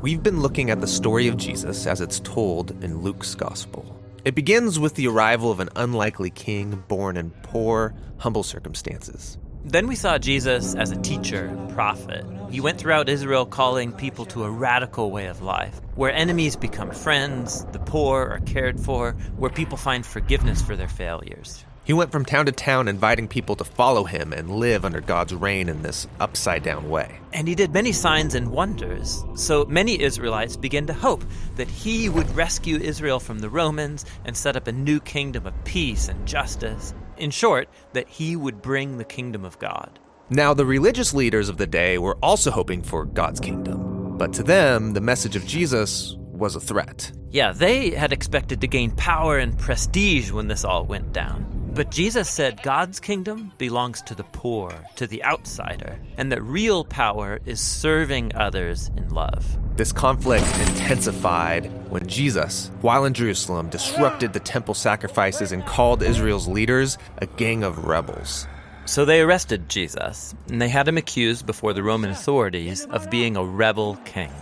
We've been looking at the story of Jesus as it's told in Luke's gospel. It begins with the arrival of an unlikely king born in poor, humble circumstances. Then we saw Jesus as a teacher and prophet. He went throughout Israel calling people to a radical way of life, where enemies become friends, the poor are cared for, where people find forgiveness for their failures. He went from town to town inviting people to follow him and live under God's reign in this upside-down way. And he did many signs and wonders, so many Israelites began to hope that he would rescue Israel from the Romans and set up a new kingdom of peace and justice. In short, that he would bring the kingdom of God. Now, the religious leaders of the day were also hoping for God's kingdom, but to them, the message of Jesus was a threat. Yeah, they had expected to gain power and prestige when this all went down. But Jesus said God's kingdom belongs to the poor, to the outsider, and that real power is serving others in love. This conflict intensified when Jesus, while in Jerusalem, disrupted the temple sacrifices and called Israel's leaders a gang of rebels. So they arrested Jesus, and they had him accused before the Roman authorities of being a rebel king.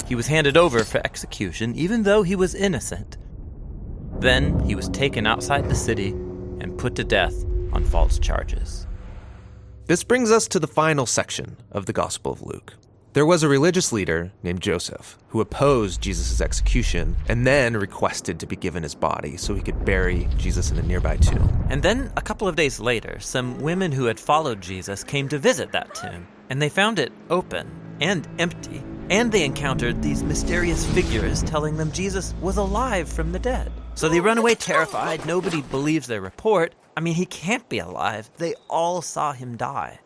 He was handed over for execution, even though he was innocent. Then he was taken outside the city and put to death on false charges. This brings us to the final section of the Gospel of Luke. There was a religious leader named Joseph who opposed Jesus' execution and then requested to be given his body so he could bury Jesus in a nearby tomb. And then, a couple of days later, some women who had followed Jesus came to visit that tomb, and they found it open and empty, and they encountered these mysterious figures telling them Jesus was alive from the dead. So they run away terrified. Nobody believes their report. I mean, he can't be alive. They all saw him die.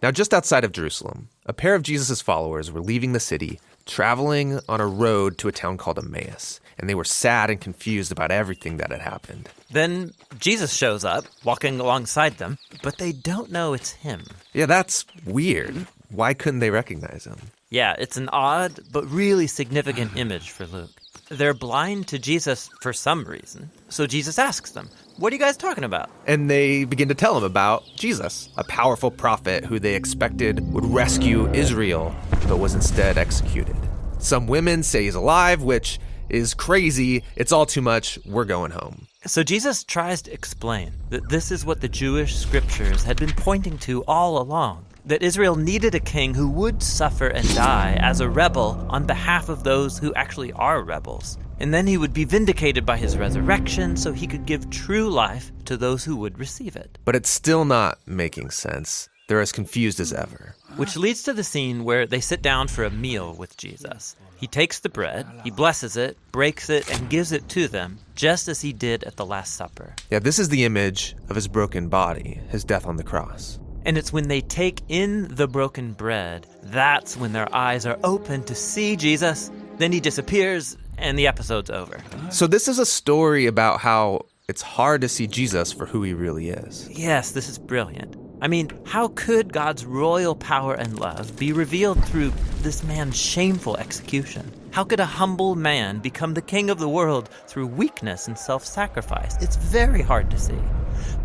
Now, just outside of Jerusalem, a pair of Jesus' followers were leaving the city, traveling on a road to a town called Emmaus, and they were sad and confused about everything that had happened. Then Jesus shows up, walking alongside them, but they don't know it's him. Yeah, that's weird. Why couldn't they recognize him? Yeah, it's an odd but really significant image for Luke. They're blind to Jesus for some reason. So Jesus asks them, "What are you guys talking about?" And they begin to tell him about Jesus, a powerful prophet who they expected would rescue Israel, but was instead executed. Some women say he's alive, which is crazy. It's all too much. We're going home. So Jesus tries to explain that this is what the Jewish scriptures had been pointing to all along. That Israel needed a king who would suffer and die as a rebel on behalf of those who actually are rebels. And then he would be vindicated by his resurrection so he could give true life to those who would receive it. But it's still not making sense. They're as confused as ever. Which leads to the scene where they sit down for a meal with Jesus. He takes the bread, he blesses it, breaks it, and gives it to them, just as he did at the Last Supper. Yeah, this is the image of his broken body, his death on the cross. And it's when they take in the broken bread, that's when their eyes are open to see Jesus. Then he disappears, and the episode's over. So this is a story about how it's hard to see Jesus for who he really is. Yes, this is brilliant. I mean, how could God's royal power and love be revealed through this man's shameful execution? How could a humble man become the king of the world through weakness and self-sacrifice? It's very hard to see.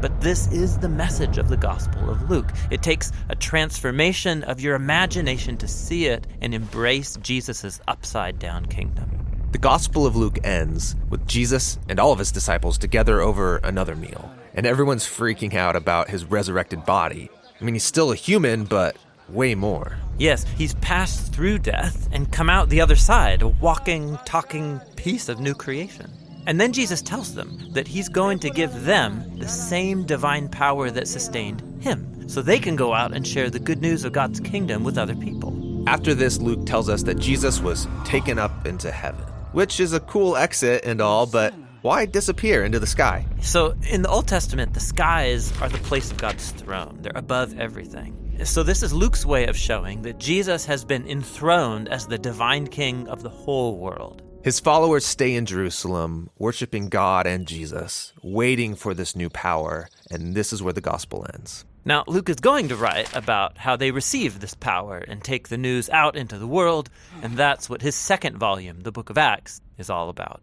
But this is the message of the Gospel of Luke. It takes a transformation of your imagination to see it and embrace Jesus' upside-down kingdom. The Gospel of Luke ends with Jesus and all of his disciples together over another meal. And everyone's freaking out about his resurrected body. I mean, he's still a human, but way more. Yes, he's passed through death and come out the other side, a walking, talking piece of new creation. And then Jesus tells them that he's going to give them the same divine power that sustained him, so they can go out and share the good news of God's kingdom with other people. After this, Luke tells us that Jesus was taken up into heaven, which is a cool exit and all, but why disappear into the sky? So in the Old Testament, the skies are the place of God's throne. They're above everything. So this is Luke's way of showing that Jesus has been enthroned as the divine king of the whole world. His followers stay in Jerusalem, worshiping God and Jesus, waiting for this new power, and this is where the gospel ends. Now, Luke is going to write about how they receive this power and take the news out into the world, and that's what his second volume, the book of Acts, is all about.